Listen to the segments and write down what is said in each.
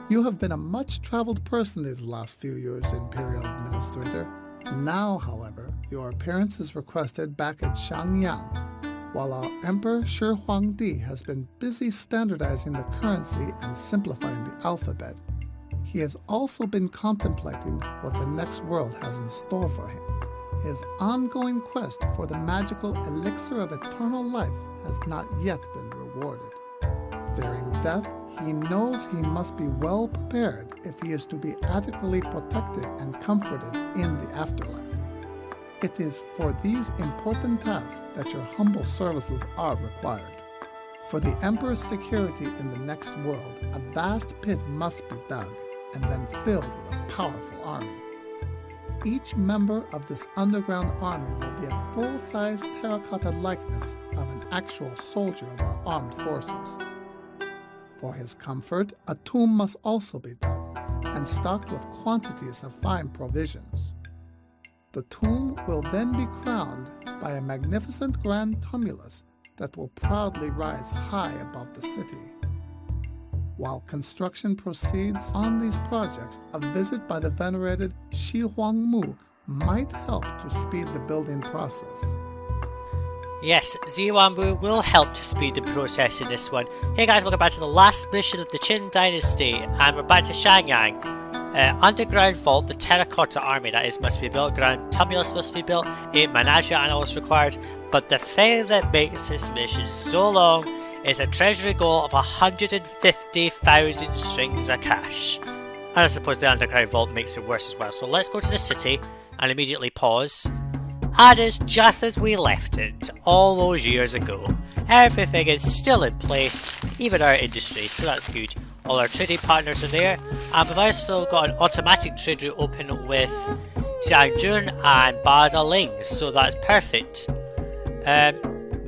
You have been a much-traveled person these last few years, Imperial Administrator. Now, however, your appearance is requested back at Xianyang, while our Emperor Shi Huangdi has been busy standardizing the currency and simplifying the alphabet. He has also been contemplating what the next world has in store for him. His ongoing quest for the magical elixir of eternal life has not yet been rewarded. Fearing death, he knows he must be well prepared if he is to be adequately protected and comforted in the afterlife. It is for these important tasks that your humble services are required. For the Emperor's security in the next world, a vast pit must be dug and then filled with a powerful army. Each member of this underground army will be a full-size terracotta likeness of an actual soldier of our armed forces. For his comfort, a tomb must also be dug and stocked with quantities of fine provisions. The tomb will then be crowned by a magnificent grand tumulus that will proudly rise high above the city. While construction proceeds on these projects, a visit by the venerated Shi Huangdi might help to speed the building process. Yes, Xianyang will help to speed the process in this one. Hey guys, welcome back to the last mission of the Qin Dynasty, and we're back to Xianyang. Underground vault, the Terracotta Army, that is, must be built. Grand tumulus must be built. 8 menagerie animals required. But the thing that makes this mission so long is a treasury goal of 150,000 strings of cash. And I suppose the underground vault makes it worse as well. So let's go to the city and immediately pause. And it's just as we left it all those years ago. Everything is still in place, even our industry, so that's good. All our trading partners are there, and we've also got an automatic trade route open with Sajuuk and Badaling, so that's perfect.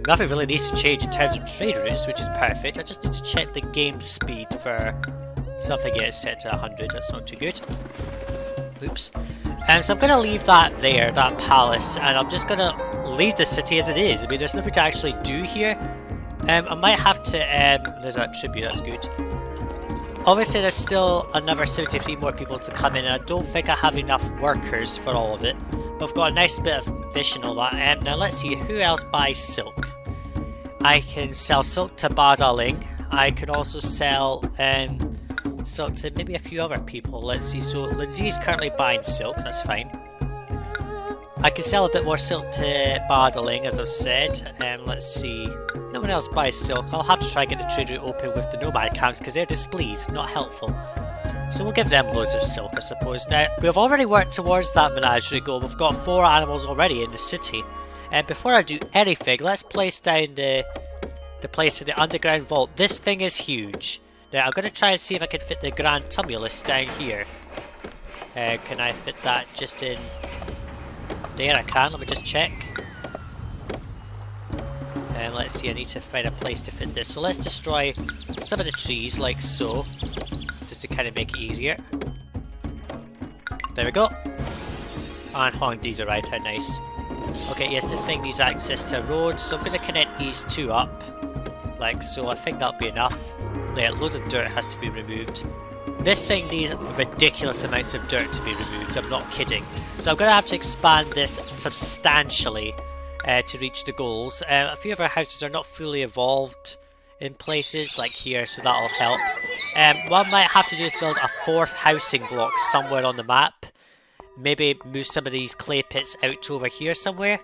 Nothing really needs to change in terms of trade routes, which is perfect. I just need to check the game speed for something gets set to 100, that's not too good. Oops. So I'm going to leave that there, that palace, and I'm just going to leave the city as it is. I mean, there's nothing to actually do here. I might have to, there's that tribute, that's good. Obviously there's still another 73 more people to come in, and I don't think I have enough workers for all of it. But I've got a nice bit of fish and all that. Now let's see, who else buys silk? I can sell silk to Badaling. I could also sell silk to maybe a few other people. Let's see, so Lindsay's currently buying silk, that's fine. I can sell a bit more silk to Badaling, as I've said. Let's see, no one else buys silk. I'll have to try and get the trade route open with the nomad camps because they're displeased, not helpful. So we'll give them loads of silk, I suppose. Now, we've already worked towards that menagerie goal. We've got 4 animals already in the city. And before I do anything, let's place down the place for the underground vault. This thing is huge. Now, I'm going to try and see if I can fit the grand tumulus down here. Can I fit that just in... There I can, let me just check. And let's see, I need to find a place to fit this. So let's destroy some of the trees, like so. Just to kind of make it easier. There we go. And Huangdi's arrived, how nice. Okay, yes, this thing needs access to a road, so I'm going to connect these 2 up. Like so, I think that'll be enough. Yeah, loads of dirt has to be removed. This thing needs ridiculous amounts of dirt to be removed, I'm not kidding. So I'm going to have to expand this substantially to reach the goals. A few of our houses are not fully evolved in places, like here, so that'll help. What I might have to do is build a 4th housing block somewhere on the map. Maybe move some of these clay pits out to over here somewhere.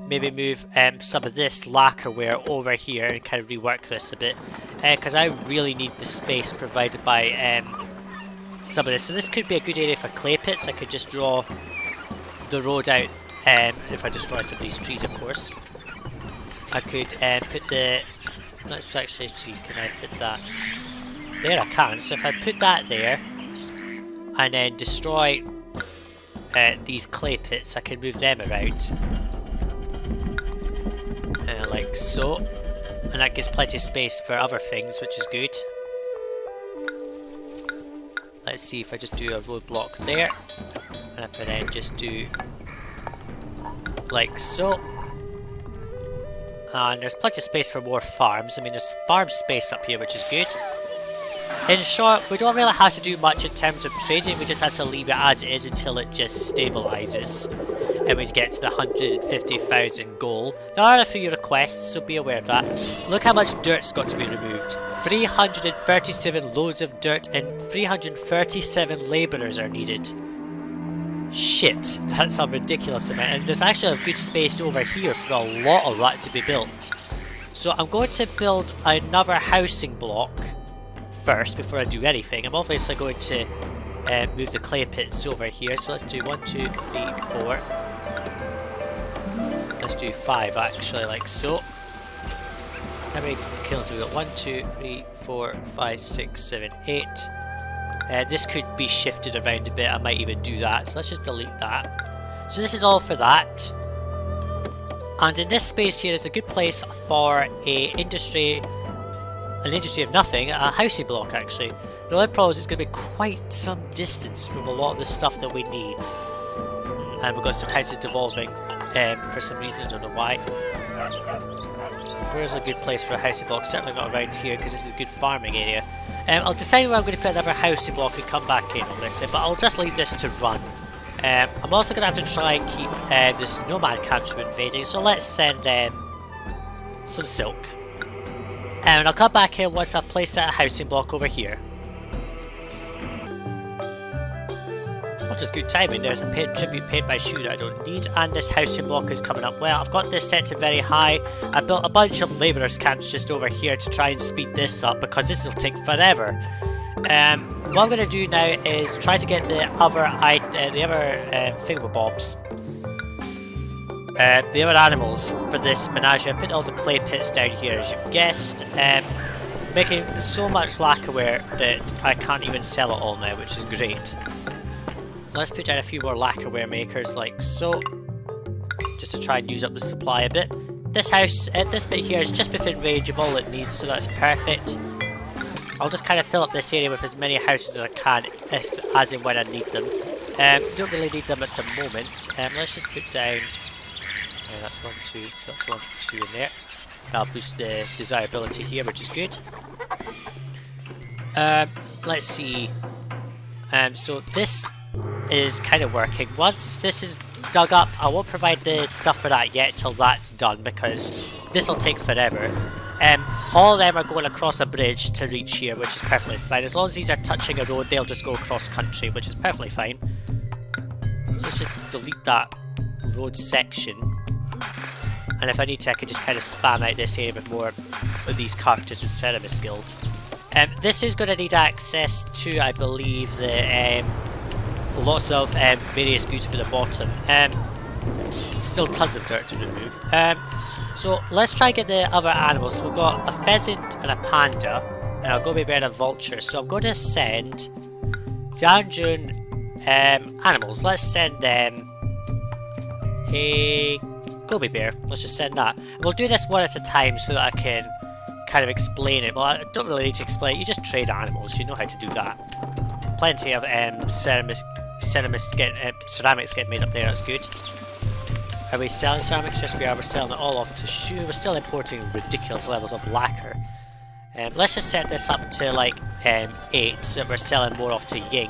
Maybe move some of this lacquerware over here and kind of rework this a bit. Because I really need the space provided by some of this. So this could be a good area for clay pits. I could just draw the road out if I destroy some of these trees, of course. I could put the... Let's actually see, can I fit that? There I can. So if I put that there and then destroy these clay pits, I can move them around. Like so. And that gives plenty of space for other things, which is good. Let's see if I just do a roadblock there. And if I then just do like so. And there's plenty of space for more farms. I mean, there's farm space up here, which is good. In short, we don't really have to do much in terms of trading, we just have to leave it as it is until it just stabilises. And we get to the 150,000 goal. There are a few requests, so be aware of that. Look how much dirt's got to be removed. 337 loads of dirt and 337 labourers are needed. Shit, that's a ridiculous amount. And there's actually a good space over here for a lot of that to be built. So I'm going to build another housing block first before I do anything. I'm obviously going to move the clay pits over here. So let's do 1, 2, 3, 4. Let's do 5 actually, like so. How many kills have we got? 1, 2, 3, 4, 5, 6, 7, 8. This could be shifted around a bit. I might even do that. So let's just delete that. So this is all for that. And in this space here is a good place for an industry of nothing, a housing block actually. The only problem is it's going to be quite some distance from a lot of the stuff that we need. And we've got some houses devolving for some reason, I don't know why. Where's a good place for a housing block? Certainly not around here because this is a good farming area. I'll decide where I'm going to put another housing block and come back in on this, but I'll just leave this to run. I'm also going to have to try and keep this nomad camps from invading, so let's send some silk. And I'll come back here once I've placed that housing block over here. What is good timing? There's a tribute paid by Shu that I don't need, and this housing block is coming up well. I've got this set to very high. I built a bunch of labourers camps just over here to try and speed this up because this will take forever. What I'm going to do now is try to get the other thingamabobs, the other animals for this menagerie. I put all the clay pits down here, as you've guessed, making so much lacquerware that I can't even sell it all now, which is great. Let's put down a few more lacquerware makers, like so, just to try and use up the supply a bit. This house, this bit here is just within range of all it needs, so that's perfect. I'll just kind of fill up this area with as many houses as I can, as and when I need them. Don't really need them at the moment. Let's just put down. That's 1, 2. So that's 1, 2 in there. That'll boost the desirability here, which is good. Let's see. So this is kind of working. Once this is dug up, I won't provide the stuff for that yet till that's done because this will take forever. All of them are going across a bridge to reach here, which is perfectly fine. As long as these are touching a road, they'll just go across country, which is perfectly fine. So let's just delete that road section. And if I need to, I can just kind of spam out this area with more of these cartridges in Ceremis Guild. This is going to need access to, I believe, the lots of various goods for the bottom. Still tons of dirt to remove. So let's try and get the other animals. So we've got a pheasant and a panda, and I'll go bear and a vulture. So I'm going to send Jianjun animals. Let's send them a goby bear. Let's just send that. And we'll do this one at a time so that I can kind of explain it. Well, I don't really need to explain it. You just trade animals. You know how to do that. Plenty of ceramics getting made up there. That's good. Are we selling ceramics? Yes, we are. We're selling it all off to Shu. We're still importing ridiculous levels of lacquer. Let's just set this up to like 8, so we're selling more off to Ying.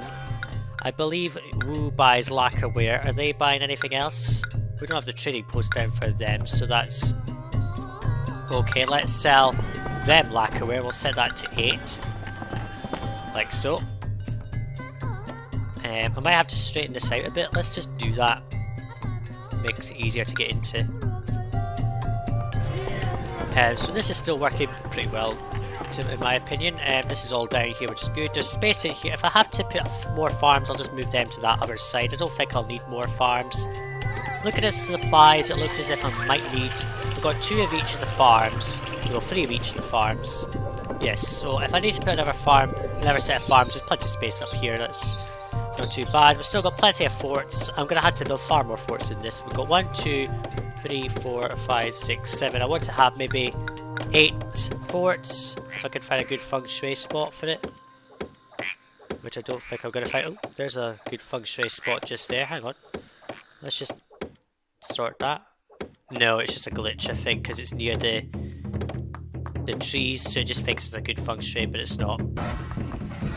I believe Wu buys lacquerware. Are they buying anything else? We don't have the trading post down for them, so that's okay. Let's sell them lacquerware. We'll set that to 8, like so. I might have to straighten this out a bit. Let's just do that. Makes it easier to get into. So this is still working pretty well, in my opinion. This is all down here, which is good. There's space in here. If I have to put more farms, I'll just move them to that other side. I don't think I'll need more farms. Look at the supplies. It looks as if I might need. We've got 2 of each of the farms. Well, 3 of each of the farms. Yes. So if I need to put another set of farms, there's plenty of space up here. That's not too bad. We've still got plenty of forts. I'm going to have to build far more forts in this. We've got 1, 2, 3, 4, 5, 6, 7. I want to have maybe 8 forts. If I can find a good feng shui spot for it. Which I don't think I'm going to find. Oh, there's a good feng shui spot just there. Hang on. Let's just sort that. No, it's just a glitch, I think, because it's near the the trees, so it just thinks it's a good feng shui, but it's not.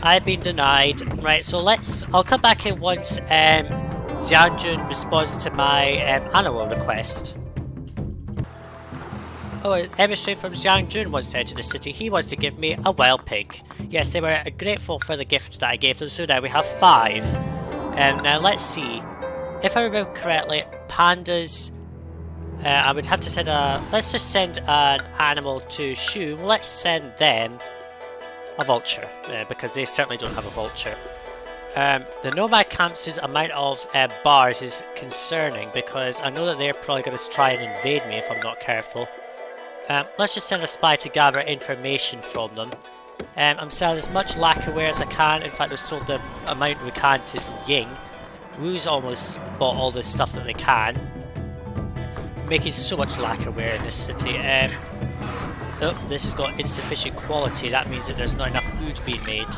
I've been denied. Right, so I'll come back in once Xianyang responds to my animal request. Oh, an emissary from Xianyang wants to enter the city. He wants to give me a wild pig. Yes, they were grateful for the gift that I gave them, so now we have 5. Now let's see. If I remember correctly, pandas... I would have to send let's just send an animal to Shu. Let's send them a vulture, because they certainly don't have a vulture. The nomad camp's amount of bars is concerning, because I know that they're probably going to try and invade me if I'm not careful. Let's just send a spy to gather information from them. I'm selling as much lacquerware as I can. In fact, I've sold the amount we can to Ying. Wu's almost bought all the stuff that they can. Making so much lacquerware in this city. Oh, this has got insufficient quality. That means that there's not enough food being made.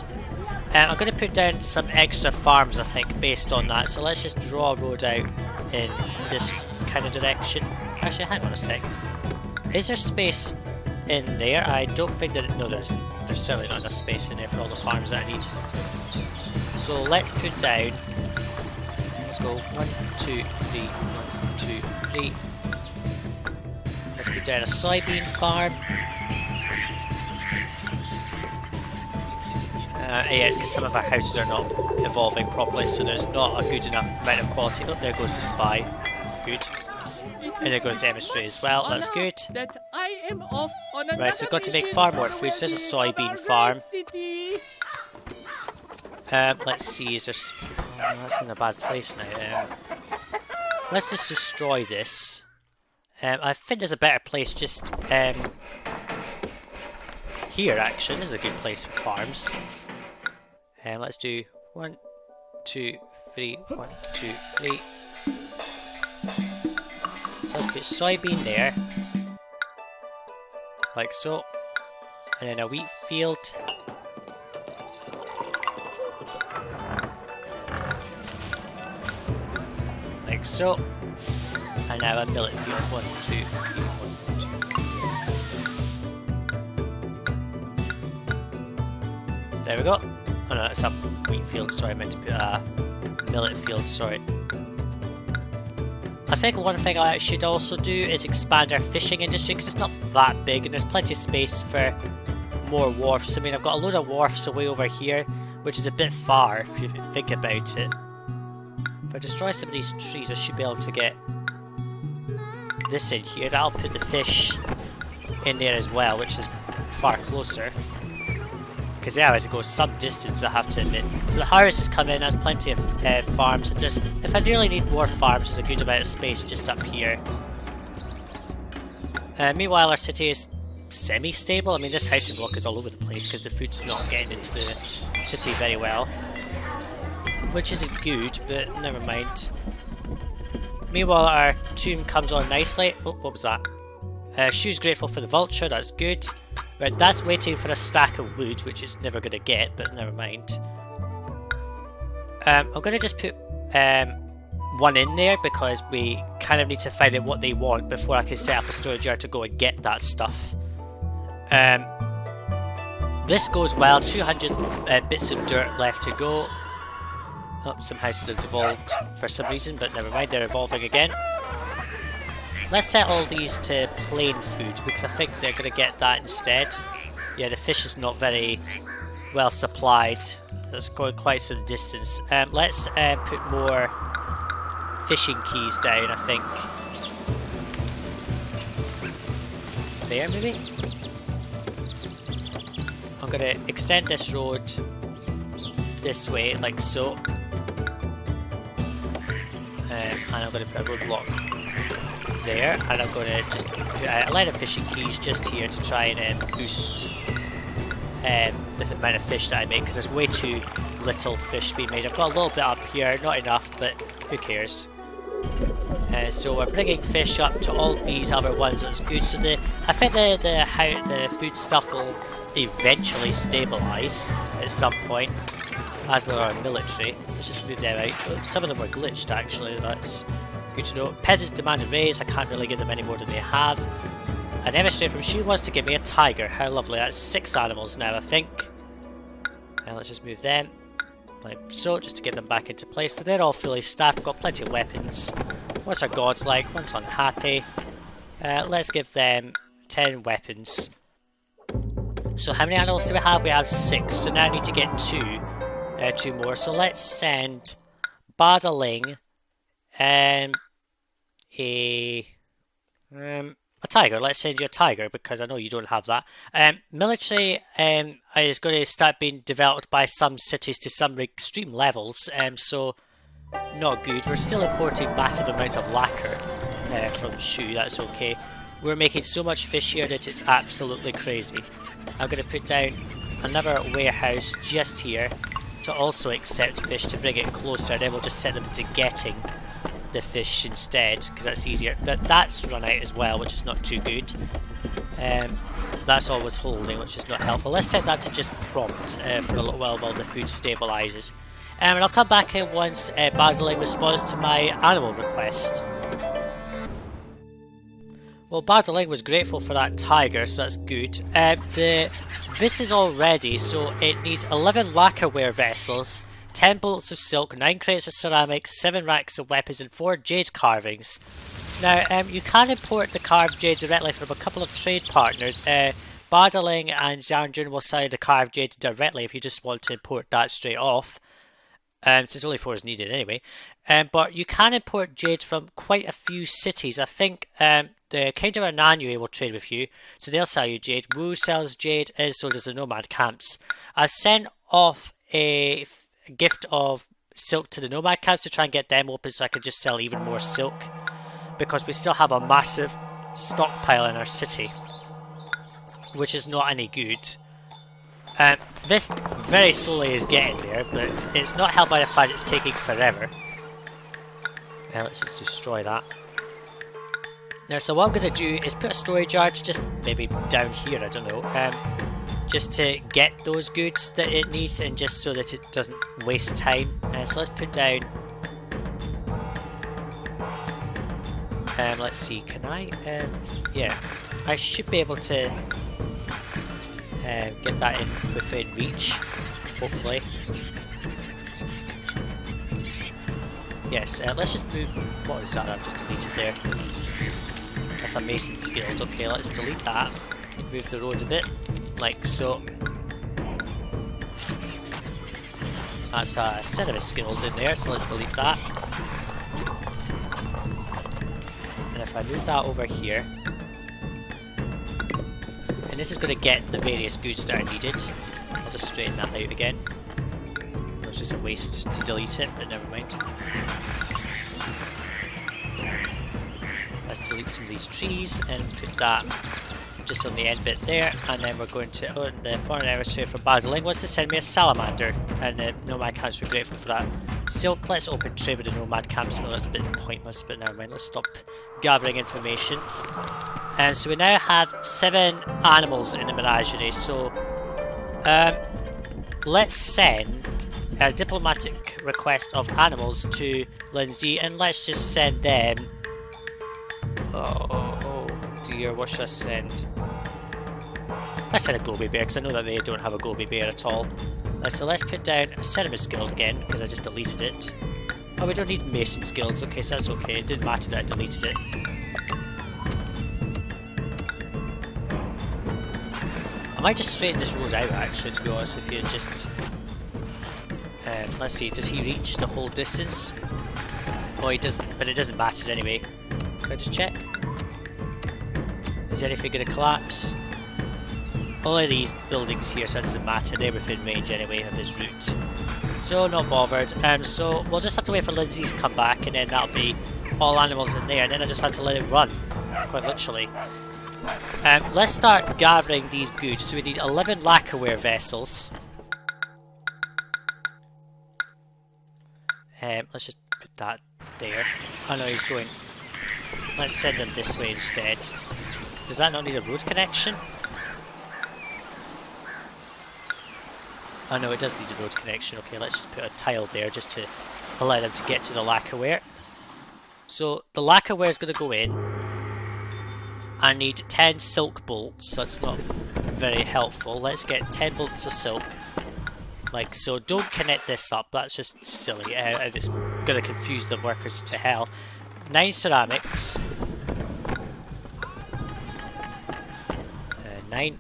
I'm going to put down some extra farms, I think, based on that. So let's just draw a road out in this kind of direction. Actually, hang on a sec. Is there space in there? I don't think that... No, there's certainly not enough space in there for all the farms that I need. So let's put down... Let's go 1, 2, 3, 1, 2, 3. Let's put down a soybean farm. Yeah, it's because some of our houses are not evolving properly, so there's not a good enough amount of quality. Oh, there goes the spy. Good. And there goes the emissary as well. That's good. Right, so we've got to make far more food. So there's a soybean farm. Let's see, is there... Oh, that's in a bad place now. Let's just destroy this. I think there's a better place just here, actually. This is a good place for farms. Let's do 1, 2, 3, 1, 2, 3. So let's put soybean there. Like so. And then a wheat field. Like so. And now a millet field. 1, 2, 3, 1, 2. There we go. Oh no, that's a wheat field, sorry, I meant to put a millet field, sorry. I think one thing I should also do is expand our fishing industry, because it's not that big and there's plenty of space for more wharfs. I mean, I've got a load of wharfs away over here, which is a bit far if you think about it. If I destroy some of these trees, I should be able to get this in here. That'll put the fish in there as well, which is far closer. Because yeah, I have to go some distance, I have to admit. So the harvest has come in, has plenty of farms. And just, if I really need more farms, there's a good amount of space just up here. Meanwhile, our city is semi-stable. I mean, this housing block is all over the place because the food's not getting into the city very well. Which isn't good, but never mind. Meanwhile, our tomb comes on nicely. Oh, what was that? Shu's grateful for the vulture, that's good. Right, that's waiting for a stack of wood, which it's never going to get, but never mind. I'm going to just put one in there, because we kind of need to find out what they want before I can set up a storage yard to go and get that stuff. This goes well, 200 bits of dirt left to go. Oh, some houses have devolved for some reason, but never mind, they're evolving again. Let's set all these to plain food, because I think they're going to get that instead. Yeah, the fish is not very well supplied. That's going quite some distance. Let's put more fishing keys down, I think. There, maybe? I'm going to extend this road this way, like so. And I'm going to put a roadblock there, and I'm going to just put a line of fishing keys just here to try and boost the amount of fish that I make, because there's way too little fish being made. I've got a little bit up here, not enough, but who cares. So we're bringing fish up to all these other ones, that's good. So I think the food stuff will eventually stabilise at some point, as will our military. Let's just move them out. Some of them were glitched actually, that's good to know. Peasants demand a raise, I can't really give them any more than they have. An emissary from Xu wants to give me a tiger. How lovely. That's 6 animals now, I think. And let's just move them. Like so, just to get them back into place. So they're all fully staffed, got plenty of weapons. What's our gods like? One's unhappy. Let's give them 10 weapons. So how many animals do we have? We have 6. So now I need to get 2 more. So let's send Badaling a tiger. Let's send you a tiger because I know you don't have that. Military is going to start being developed by some cities to some extreme levels. So not good. We're still importing massive amounts of lacquer from Shu. That's okay. We're making so much fish here that it's absolutely crazy. I'm going to put down another warehouse just here to also accept fish to bring it closer. Then we'll just set them to getting the fish instead because that's easier. But that's run out as well, which is not too good. That's always holding, which is not helpful. Let's set that to just prompt for a little while the food stabilises. And I'll come back in once Badaling responds to my animal request. Well, Badaling was grateful for that tiger, so that's good. This is all ready, so it needs 11 lacquerware vessels, 10 bolts of silk, 9 crates of ceramics, 7 racks of weapons, and 4 jade carvings. Now, you can import the carved jade directly from a couple of trade partners. Badaling and Xianyang will sell the carved jade directly if you just want to import that straight off. Since only 4 is needed anyway. But you can import jade from quite a few cities. I think the Kingdom of Nanyue will trade with you, so they'll sell you jade. Wu sells jade, and so does the nomad camps. I've sent off a gift of silk to the nomad camps to try and get them open so I can just sell even more silk, because we still have a massive stockpile in our city, which is not any good. This very slowly is getting there, but it's not helped by the fact it's taking forever. Let's just destroy that. Now, so what I'm going to do is put a storage yard just maybe down here, I don't know, just to get those goods that it needs and just so that it doesn't waste time. So let's put down, let's see, can I, yeah, I should be able to get that in within reach, hopefully. Yes, let's just move, what is that I've just deleted there? That's a mason's guild. Okay, let's delete that. Move the road a bit, like so. That's a cinnamon guild in there, so let's delete that. And if I move that over here, and this is going to get the various goods that are needed. I'll just straighten that out again. It was just a waste to delete it, but never mind. Let's delete some of these trees and put that just on the end bit there, and then we're going to, oh, the foreign emissary from Badaling wants to send me a salamander, and the nomad camps were grateful for that. Silk, let's open trade with the nomad camps. I know that's a bit pointless, but never mind, let's stop gathering information. And so we now have 7 animals in the menagerie, so let's send a diplomatic request of animals to Lindsay, and let's just send them. Oh dear, what should I send? Let's send a Gobi bear, because I know that they don't have a Gobi bear at all. So let's put down a Cinnamon Guild again, because I just deleted it. Oh, we don't need Mason's Guilds, okay, so that's okay. It didn't matter that I deleted it. I might just straighten this road out, actually, to be honest with you. Just let's see, does he reach the whole distance? Oh, he doesn't, but it doesn't matter anyway. Can I just check? Is anything going to collapse? All of these buildings here, so it doesn't matter. They're within range anyway of his route. So, not bothered. So, we'll just have to wait for Lindsay to come back, and then that'll be all animals in there. And then I just have to let it run, quite literally. Let's start gathering these goods. So we need 11 lacquerware vessels. Let's just put that there. Oh no, he's going. Let's send him this way instead. Does that not need a road connection? Oh no, it does need a road connection. Okay, let's just put a tile there just to allow them to get to the lacquerware. So the lacquerware is going to go in. I need 10 silk bolts. That's not very helpful. Let's get 10 bolts of silk. Like so. Don't connect this up. That's just silly. And it's going to confuse the workers to hell. 9 ceramics. 9.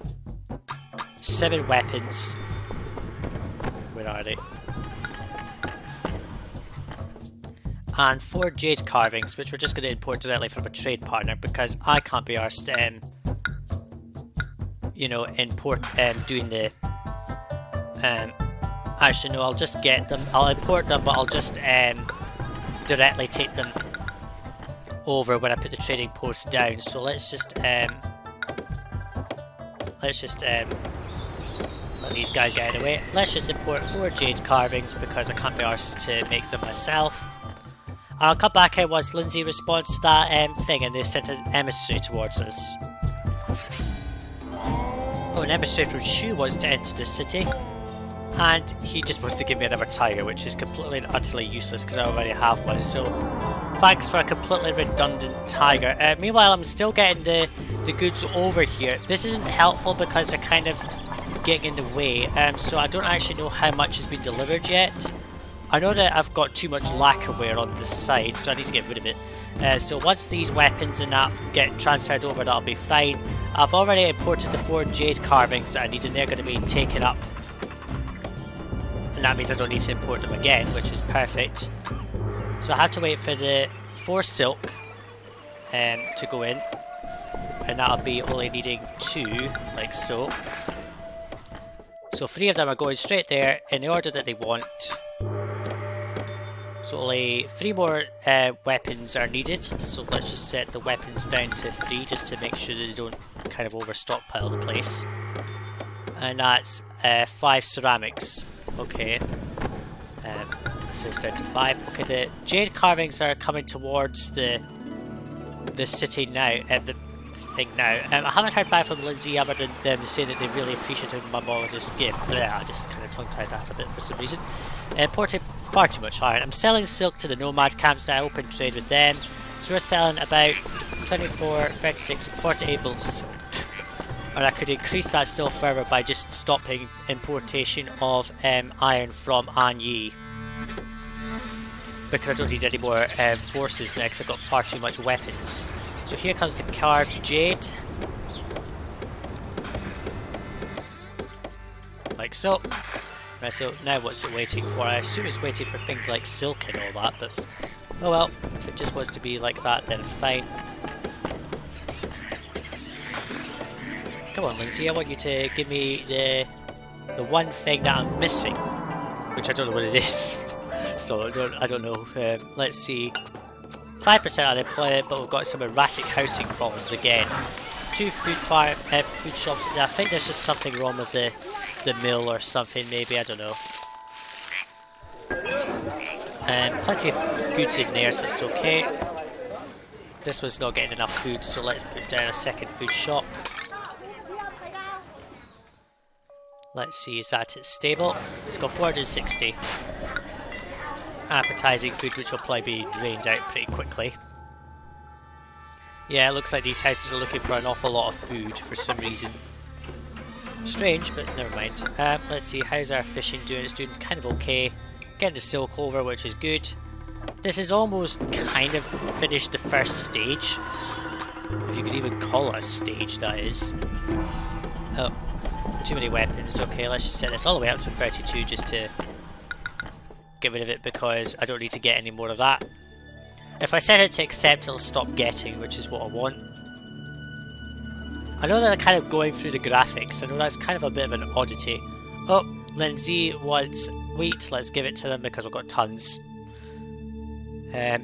7 weapons. Where are they? And 4 jade carvings, which we're just going to import directly from a trade partner because I can't be arsed, you know, doing the. Actually, no, I'll just get them. I'll import them, but I'll just directly take them over when I put the trading post down. So let's just let these guys get out of the way. Let's just import 4 jade carvings because I can't be arsed to make them myself. I'll come back in once Lindsay responds to that thing and they sent an emissary towards us. Oh, an emissary from Shu wants to enter the city. And he just wants to give me another tiger, which is completely and utterly useless because I already have one. So, thanks for a completely redundant tiger. Meanwhile, I'm still getting the goods over here. This isn't helpful because they're kind of getting in the way. So I don't actually know how much has been delivered yet. I know that I've got too much lacquerware on the side, so I need to get rid of it. So once these weapons and that get transferred over, that'll be fine. I've already imported the 4 jade carvings that I need, and they're going to be taken up. And that means I don't need to import them again, which is perfect. So I have to wait for the 4 silk to go in. And that'll be only needing 2, like so. So 3 of them are going straight there in the order that they want. So only 3 more weapons are needed, so let's just set the weapons down to 3 just to make sure that they don't kind of overstockpile the place. And that's 5 ceramics. Okay. So it's down to 5. Okay, the jade carvings are coming towards the city now, the thing now. I haven't heard back from Lindsay other than them saying that they really appreciated my modest gift. I just kind of tongue-tied that a bit for some reason. Imported far too much iron. I'm selling silk to the nomad camps that I open trade with them. So we're selling about 24, 36, 48 bolts. And I could increase that still further by just stopping importation of iron from Anyi. Because I don't need any more forces next, I've got far too much weapons. So here comes the carved jade. Like so. Right, so now what's it waiting for? I assume it's waiting for things like silk and all that, but oh well, if it just wants to be like that then fine. Come on Lindsay, I want you to give me the one thing that I'm missing, which I don't know what it is. So I don't know. Let's see. 5% unemployment, but we've got some erratic housing problems again. 2 food shops. I think there's just something wrong with the mill or something, maybe, I don't know. Plenty of goods in there, so it's okay. This one's not getting enough food, so let's put down a second food shop. Let's see, is that its stable? It's got 460. Appetizing food, which will probably be drained out pretty quickly. Yeah, it looks like these houses are looking for an awful lot of food for some reason. Strange, but never mind. Let's see, how's our fishing doing? It's doing kind of okay. Getting the silk over, which is good. This is almost kind of finished the first stage. If you could even call it a stage, that is. Oh, too many weapons. Okay, let's just set this all the way up to 32 just to get rid of it because I don't need to get any more of that. If I set it to accept, it'll stop getting, which is what I want. I know that I'm kind of going through the graphics. I know that's kind of a bit of an oddity. Oh, Lindsay wants wheat. Let's give it to them because we've got tons. Yeah,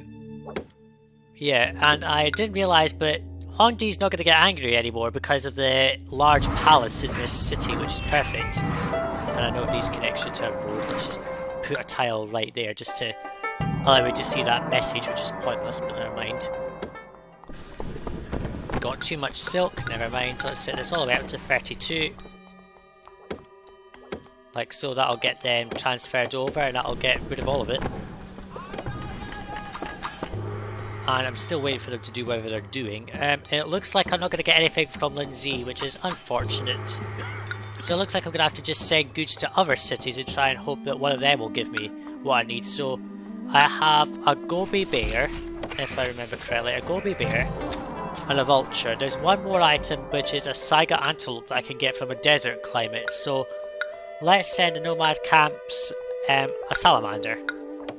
and I didn't realise, but Huangdi's not going to get angry anymore because of the large palace in this city, which is perfect. And I know it needs connection to a road. Let's just put a tile right there just to allow me to see that message, which is pointless, but never mind. Got too much silk, never mind. Let's set this all the way up to 32. Like so, that'll get them transferred over and that'll get rid of all of it. and I'm still waiting for them to do whatever they're doing. It looks like I'm not going to get anything from Lindsay, which is unfortunate. So it looks like I'm going to have to just send goods to other cities and try and hope that one of them will give me what I need. So I have a goby bear, if I remember correctly, a goby bear and a vulture. There's one more item, which is a saiga antelope that I can get from a desert climate. So let's send the nomad camps a salamander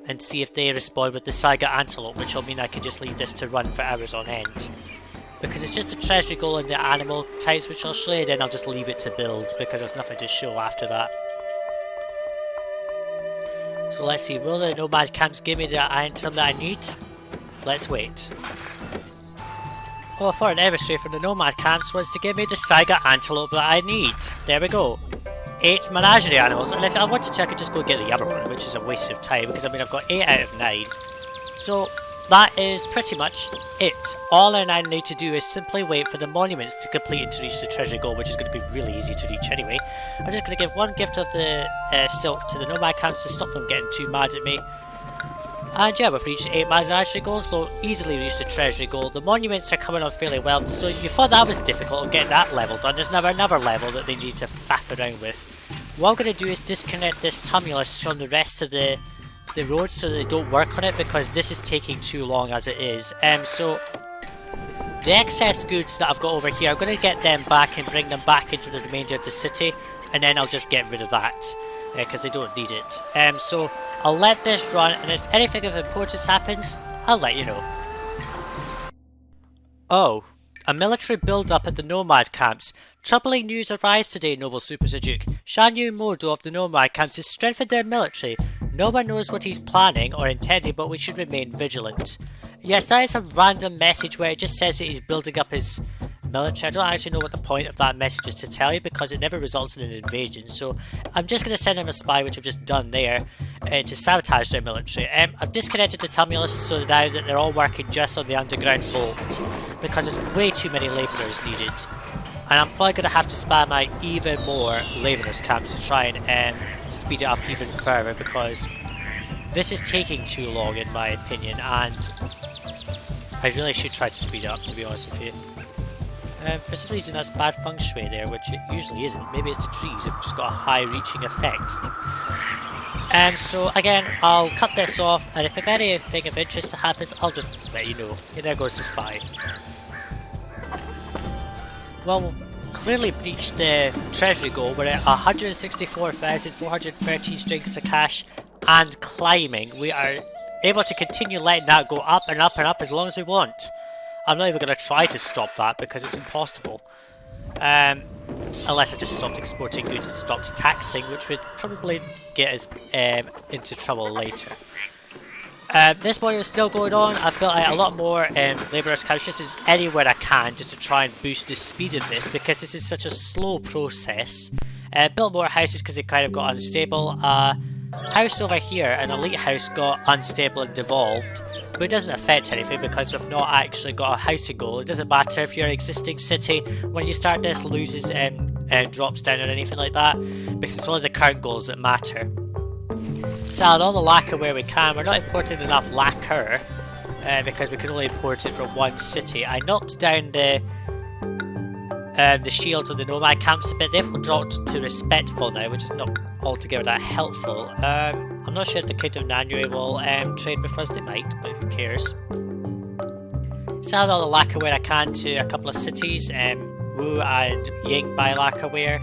and see if they respond with the saiga antelope, which will mean I can just leave this to run for hours on end. Because it's just a treasury goal in the animal types, which I'll show you, then I'll just leave it to build because there's nothing to show after that. So let's see, will the nomad camps give me the item that I need? Let's wait. Oh, for an emissary from the nomad camps was to give me the saiga antelope that I need. There we go. 8 menagerie animals, and if I wanted to I could just go get the other one, which is a waste of time because I mean I've got 8 out of 9. So that is pretty much it. All I need to do is simply wait for the monuments to complete and to reach the treasure goal, which is going to be really easy to reach anyway. I'm just going to give one gift of the silk to the nomad camps to stop them getting too mad at me. And yeah, we've reached 8 menagerie goals, we'll easily reach the treasury goal. The monuments are coming on fairly well, so you thought that was difficult to get that level done. There's never another level that they need to faff around with. What I'm going to do is disconnect this tumulus from the rest of the road so that they don't work on it, because this is taking too long as it is. So the excess goods that I've got over here, I'm going to get them back and bring them back into the remainder of the city, and then I'll just get rid of that because they don't need it. So I'll let this run, and if anything of importance happens, I'll let you know. Oh, a military build-up at the nomad camps. Troubling news arrives today, noble Super Sajuuk. Xianyang Modo of the nomad camps has strengthened their military. No one knows what he's planning or intending, but we should remain vigilant. Yes, that is a random message where it just says that he's building up his military. I don't actually know what the point of that message is to tell you, because it never results in an invasion. So I'm just going to send him a spy, which I've just done there, to sabotage their military. I've disconnected the tumulus so now that they're all working just on the underground vault, because there's way too many labourers needed. And I'm probably going to have to spam out even more labourers camps to try and speed it up even further, because this is taking too long in my opinion, and I really should try to speed it up, to be honest with you. For some reason that's bad feng shui there, which it usually isn't. Maybe it's the trees have just got a high reaching effect. So again, I'll cut this off, and if anything of interest happens, I'll just let you know. Here, there goes the spy. Well, we'll clearly breached the treasury goal. We're at 164,430 strings of cash and climbing. We are able to continue letting that go up and up and up as long as we want. I'm not even going to try to stop that because it's impossible. Unless I just stopped exporting goods and stopped taxing, which would probably get us into trouble later. This one is still going on. I've built out a lot more labourers camps just anywhere I can, just to try and boost the speed of this, because this is such a slow process. Built more houses because it kind of got unstable. House over here, an elite house, got unstable and devolved, but it doesn't affect anything because we've not actually got a housing goal. It doesn't matter if your existing city, when you start this, loses and drops down or anything like that, because it's only the current goals that matter. Selling all the lacquer where we can. We're not importing enough lacquer because we can only import it from one city. I knocked down the shields of the nomad camps a bit. They've dropped to respectful now, which is not altogether that helpful. I'm not sure if the Kingdom of Nanyue will trade with us. They might, but who cares. Selling all the lacquerware I can to a couple of cities. Wu and Ying buy lacquerware.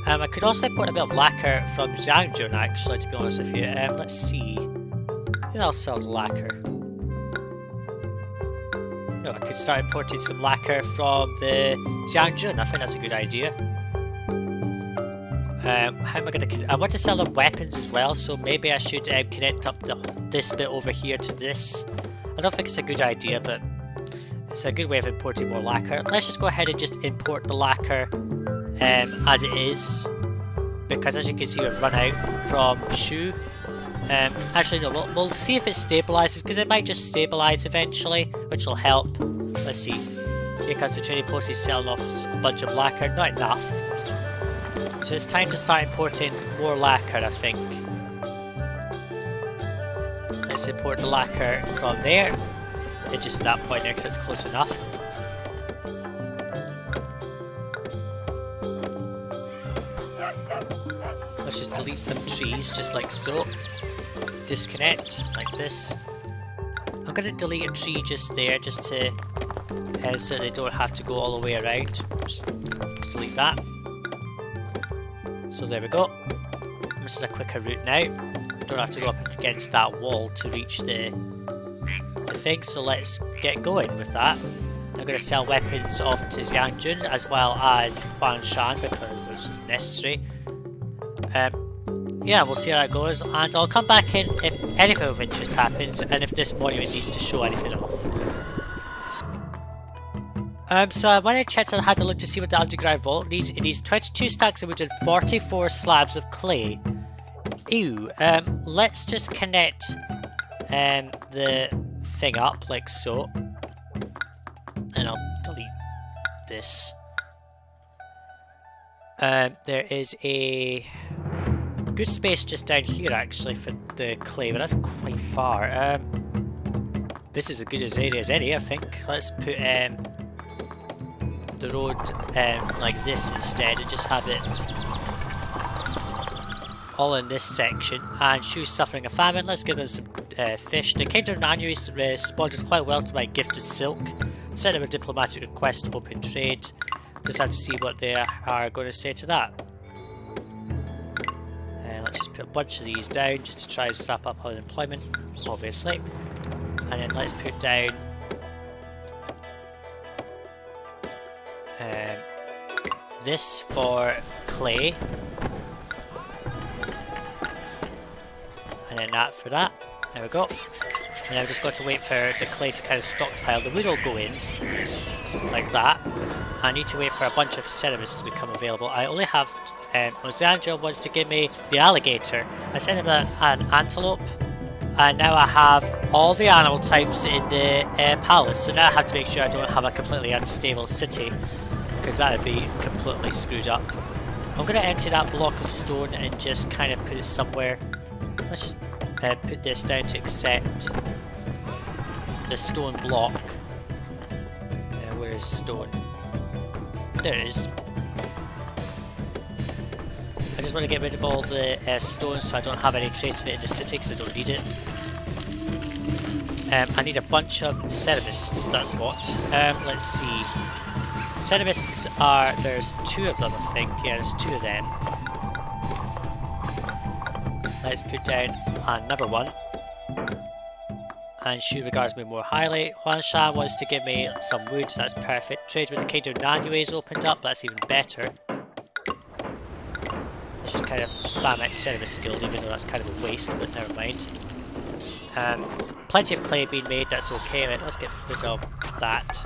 I could also import a bit of lacquer from Xianyang, actually, to be honest with you. Let's see. I think I'll sell the lacquer. No, I could start importing some lacquer from the Xianyang. I think that's a good idea. How am I going to... I want to sell them weapons as well, so maybe I should connect up this bit over here to this. I don't think it's a good idea, but it's a good way of importing more lacquer. Let's just go ahead and just import the lacquer as it is, because as you can see we've run out from Shu. Actually no, we'll see if it stabilizes, because it might just stabilize eventually, which will help. Let's see. Here comes the trading post, he's selling off a bunch of lacquer, not enough. So it's time to start importing more lacquer, I think. Let's import the lacquer from there. just at that point there because it's close enough. Let's just delete some trees, just like so. Disconnect, like this. I'm going to delete a tree just there, just to so they don't have to go all the way around. Oops. Let's delete that. So there we go. This is a quicker route now. Don't have to go up against that wall to reach the thing, so let's get going with that. I'm going to sell weapons off to Xianyang as well as Huangshan because it's just necessary. Yeah, we'll see how that goes, and I'll come back in if anything of interest happens and if this monument needs to show anything off. So when I checked and had a look to see what the underground vault needs, it needs 22 stacks of wood and 44 slabs of clay. Ew, let's just connect the thing up like so. And I'll delete this. There is a good space just down here actually for the clay, but that's quite far. This is as good as area as any, I think. Let's put the road like this instead and just have it all in this section. And shoes suffering a famine. Let's give them some fish. The Kingdom of Nanyue responded quite well to my gift of silk. Sent them a diplomatic request to open trade. Just have to see what they are going to say to that. Let's just put a bunch of these down just to try and slap up unemployment, obviously. And then let's put down this for clay. And then that for that. There we go. And I've just got to wait for the clay to kind of stockpile. The wood will go in, like that. I need to wait for a bunch of sediments to become available. I only have... Xianyang wants to give me the alligator. I sent him an antelope. And now I have all the animal types in the palace. So now I have to make sure I don't have a completely unstable city. Because that would be completely screwed up. I'm going to empty that block of stone and just kind of put it somewhere. Let's just put this down to accept the stone block. Where is stone? There it is. I just want to get rid of all the stones so I don't have any trace of it in the city because I don't need it. I need a bunch of ceramists, that's what. Let's see. Ceramists are, there's 2 of them I think. Yeah, there's 2 of them. Let's put down another one. And she regards me more highly. Huangshan wants to give me some wood, so that's perfect. Trade with the Kingdom of Nanyue is opened up, that's even better. Let's just kind of spam that Cerebus Guild, even though that's kind of a waste, but never mind. Plenty of clay being made, that's okay. Right, let's get rid of that.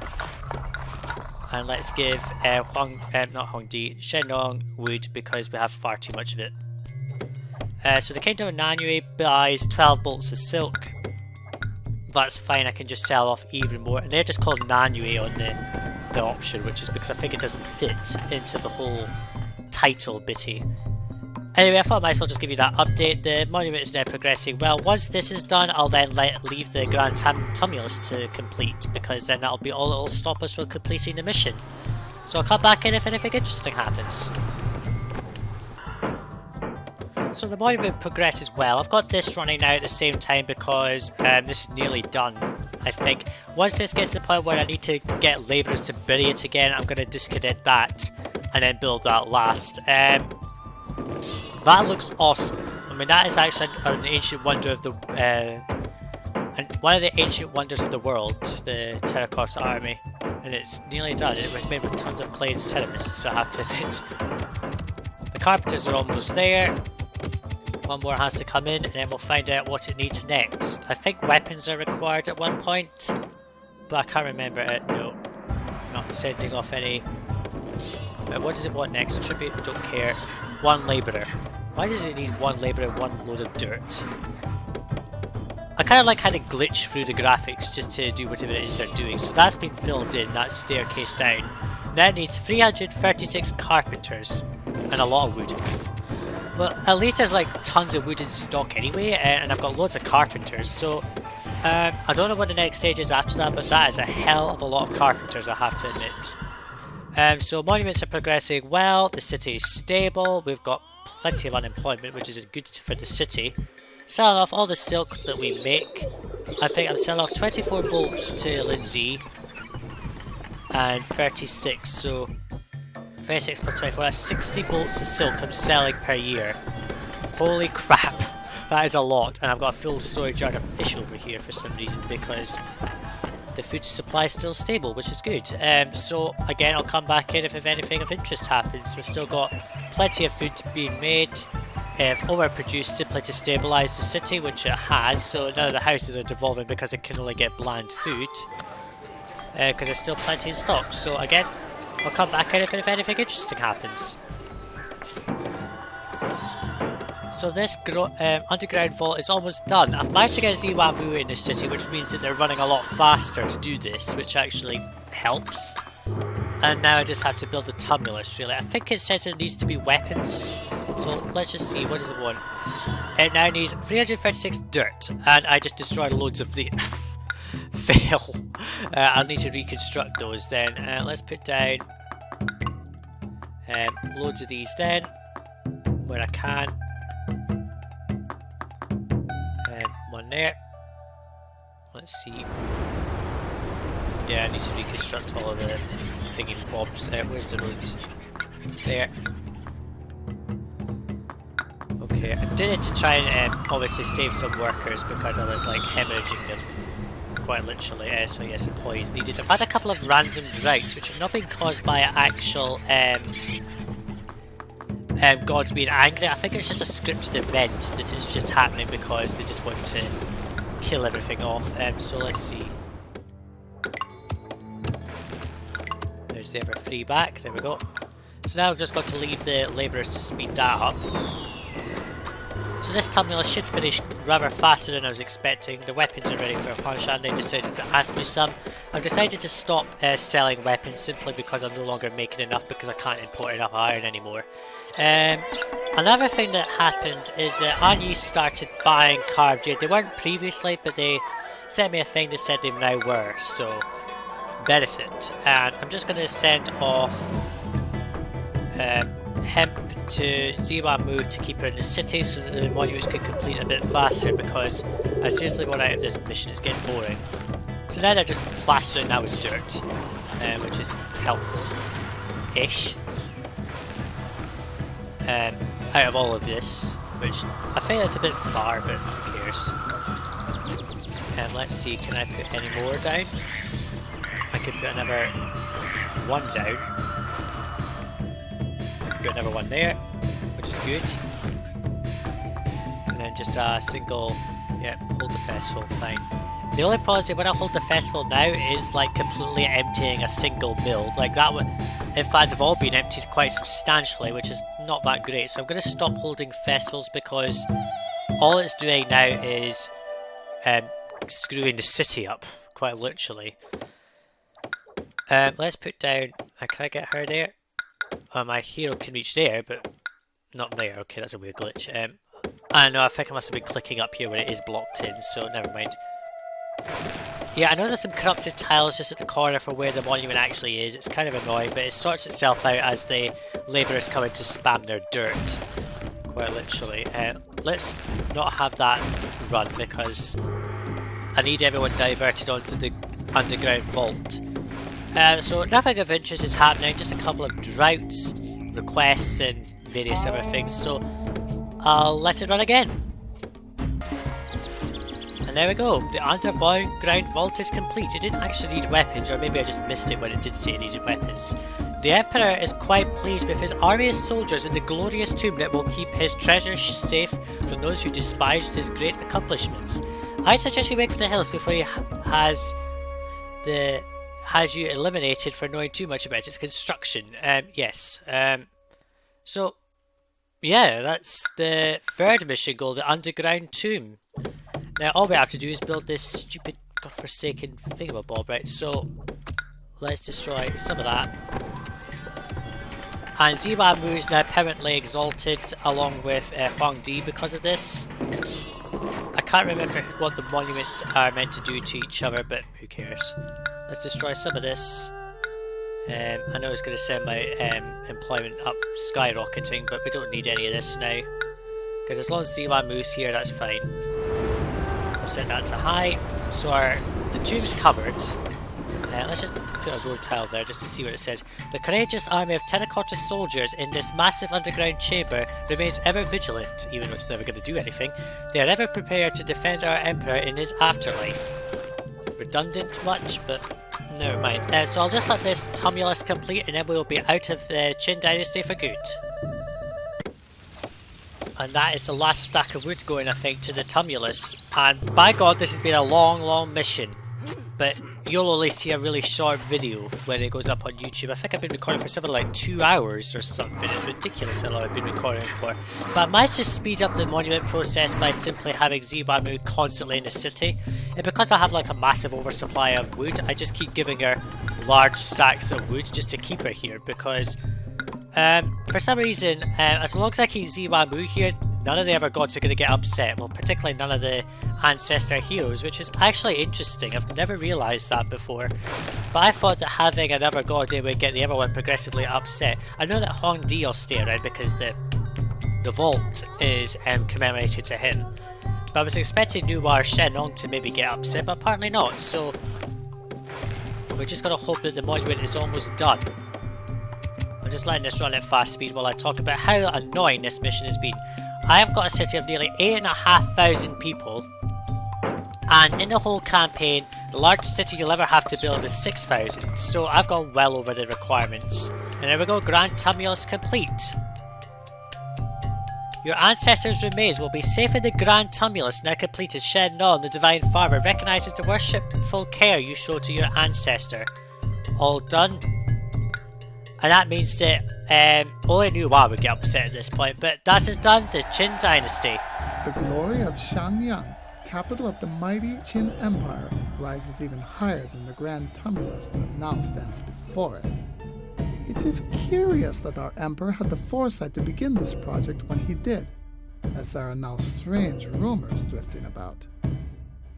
And let's give not Huangdi, Xianyang wood because we have far too much of it. So the Kingdom of Nanyue buys 12 bolts of silk. That's fine, I can just sell off even more. And they're just called Nanyue on the option, which is because I think it doesn't fit into the whole title bitty. Anyway, I thought I might as well just give you that update. The monument is now progressing well. Once this is done, I'll then leave the Grand Tumulus to complete, because then that'll be all that will stop us from completing the mission. So I'll come back in if anything interesting happens. So the monument progresses well. I've got this running now at the same time because this is nearly done, I think. Once this gets to the point where I need to get labourers to bury it again, I'm going to disconnect that and then build that last. That looks awesome. I mean, that is actually an ancient wonder of the... one of the ancient wonders of the world, the Terracotta Army. And it's nearly done. It was made with tons of clay and sediments, so I have to admit. The carpenters are almost there. One more has to come in, and then we'll find out what it needs next. I think weapons are required at one point, but I can't remember it. No, not sending off any. What does it want next? Tribute, don't care. 1 labourer. Why does it need 1 labourer and 1 load of dirt? I kind of like how they glitch through the graphics just to do whatever it is they're doing. So that's been filled in, that staircase down. Now it needs 336 carpenters and a lot of wood. Well, at least there's like tons of wood in stock anyway, and I've got loads of carpenters, so I don't know what the next stage is after that, but that is a hell of a lot of carpenters, I have to admit. So monuments are progressing well, the city is stable, we've got plenty of unemployment, which is good for the city. Selling off all the silk that we make. I think I'm selling off 24 bolts to Lindsay and 36, so 36 plus 24, that's 60 bolts of silk I'm selling per year. Holy crap, that is a lot, and I've got a full storage yard of fish over here for some reason because the food supply is still stable, which is good. So again, I'll come back in if anything of interest happens. We've still got plenty of food being made. Overproduced simply to stabilise the city, which it has, so none of the houses are devolving because it can only get bland food. Because there's still plenty in stock. So again, I'll come back in if anything interesting happens. So this underground vault is almost done. I've managed to get Xianyang in the city, which means that they're running a lot faster to do this, which actually helps. And now I just have to build the Tumulus, really. I think it says it needs to be weapons. So let's just see, what does it want? It now needs 336 dirt, and I just destroyed loads of the... Fail. I'll need to reconstruct those then. Let's put down loads of these then, where I can. One there. Let's see. Yeah, I need to reconstruct all of the thingy bobs. Where's the road? There. Okay, I did it to try and obviously save some workers because I was like hemorrhaging them. Quite literally, so yes, employees needed. I've had a couple of random droughts which have not been caused by actual gods being angry. I think it's just a scripted event that is just happening because they just want to kill everything off. So let's see. There's the ever free back, there we go. So now I've just got to leave the labourers to speed that up. So this Tumulus should finish rather faster than I was expecting. The weapons are ready for a punch and they decided to ask me some. I've decided to stop selling weapons simply because I'm no longer making enough because I can't import enough iron anymore. Another thing that happened is that Anyi started buying carved jade. They weren't previously, but they sent me a thing that said they now were, so benefit. And I'm just going to send off hemp to Xianyang to keep her in the city so that the monuments can complete a bit faster because I seriously got out of this mission, it's getting boring. So now they're just plastering that with dirt, which is helpful-ish. Out of all of this, which I think that's a bit far, but who cares. Let's see, can I put any more down? I could put another one down. Put another one there, which is good. And then just a single, yeah, hold the festival, fine. The only problem is that when I hold the festival now is like completely emptying a single mill. Like that one, in fact, they've all been emptied quite substantially, which is not that great. So I'm going to stop holding festivals because all it's doing now is screwing the city up, quite literally. Let's put down, can I get her there? My hero can reach there, but not there. Okay, that's a weird glitch. I know, I think I must have been clicking up here where it is blocked in, so never mind. Yeah, I know there's some corrupted tiles just at the corner for where the monument actually is. It's kind of annoying, but it sorts itself out as the labourers come in to spam their dirt. Quite literally. Let's not have that run because I need everyone diverted onto the underground vault. So nothing of interest is happening, just a couple of droughts, requests and various other things, so I'll let it run again. And there we go, the underground vault is complete. It didn't actually need weapons, or maybe I just missed it when it did say it needed weapons. The Emperor is quite pleased with his army of soldiers in the glorious tomb that will keep his treasures safe from those who despised his great accomplishments. I suggest you wait for the hills before he has you eliminated for knowing too much about its construction. Yes. So, yeah, that's the third mission goal, the underground tomb. Now, all we have to do is build this stupid, godforsaken thingamabob, right? So, let's destroy some of that. And Xianyang is now permanently exalted along with Huangdi because of this. I can't remember what the monuments are meant to do to each other, but who cares. Let's destroy some of this. I know it's going to send my employment up skyrocketing, but we don't need any of this now. Because as long as Ziwan moves here, that's fine. I'll set that to high. So the tomb's covered. Let's just put a road tile there just to see what it says. The courageous army of terracotta soldiers in this massive underground chamber remains ever vigilant, even though it's never going to do anything. They are ever prepared to defend our emperor in his afterlife. Redundant much, but never mind. So I'll just let this tumulus complete and then we'll be out of the Qin dynasty for good. And that is the last stack of wood going, I think, to the tumulus. And by God, this has been a long mission. But you'll only see a really short video when it goes up on YouTube. I think I've been recording for something like 2 hours or something. It's ridiculous how long I've been recording for. But I might just speed up the monument process by simply having Ziwan move constantly in the city. And because I have like a massive oversupply of wood, I just keep giving her large stacks of wood just to keep her here. Because for some reason, as long as I keep Ziwan Mu here, none of the other gods are going to get upset. Well, particularly none of the ancestor heroes, which is actually interesting. I've never realised that before. But I thought that having another god would get the other one progressively upset. I know that Huangdi will stay around because the vault is commemorated to him. But I was expecting Nuwa Xianyang to maybe get upset, but apparently not. So we're just going to hope that the monument is almost done. I'm just letting this run at fast speed while I talk about how annoying this mission has been. I have got a city of nearly 8,500 people, and in the whole campaign, the largest city you'll ever have to build is 6,000, so I've gone well over the requirements. And there we go, Grand Tumulus complete. Your ancestors' remains will be safe in the Grand Tumulus now completed. Xianyang, the divine farmer, recognises the worshipful care you show to your ancestor. All done. And that means that only Nuwa would get upset at this point, but that is done, the Qin dynasty. The glory of Xianyang, capital of the mighty Qin Empire, rises even higher than the Grand Tumulus that now stands before it. It is curious that our emperor had the foresight to begin this project when he did, as there are now strange rumors drifting about.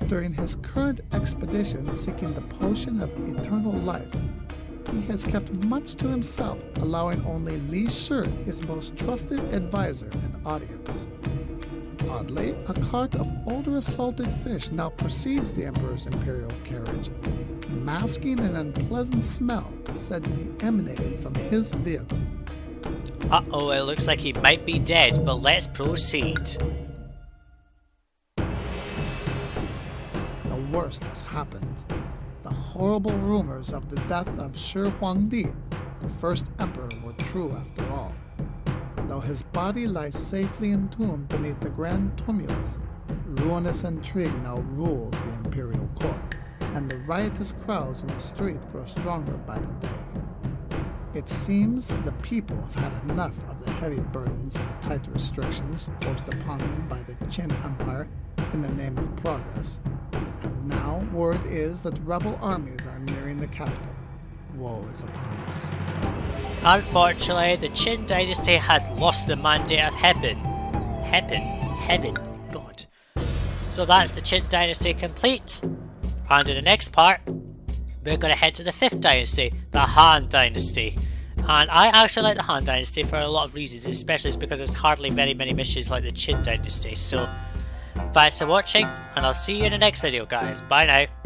During his current expedition seeking the potion of eternal life, he has kept much to himself, allowing only Li Shi, his most trusted advisor and audience. Oddly, a cart of older salted fish now precedes the Emperor's imperial carriage, masking an unpleasant smell said to be emanating from his vehicle. Uh-oh, it looks like he might be dead, but let's proceed. The worst has happened. The horrible rumors of the death of Shi Huangdi, the first emperor, were true after all. Though his body lies safely entombed beneath the Grand Tumulus, ruinous intrigue now rules the imperial court, and the riotous crowds in the street grow stronger by the day. It seems the people have had enough of the heavy burdens and tight restrictions forced upon them by the Qin Empire in the name of progress, and now word is that rebel armies are nearing the capital. Woe is upon us. Unfortunately, the Qin dynasty has lost the mandate of Heaven. Heaven, God. So that's the Qin dynasty complete. And in the next part, we're going to head to the 5th dynasty, the Han dynasty. And I actually like the Han dynasty for a lot of reasons, especially because there's hardly very many missions like the Qin dynasty. So, thanks for watching, and I'll see you in the next video, guys. Bye now.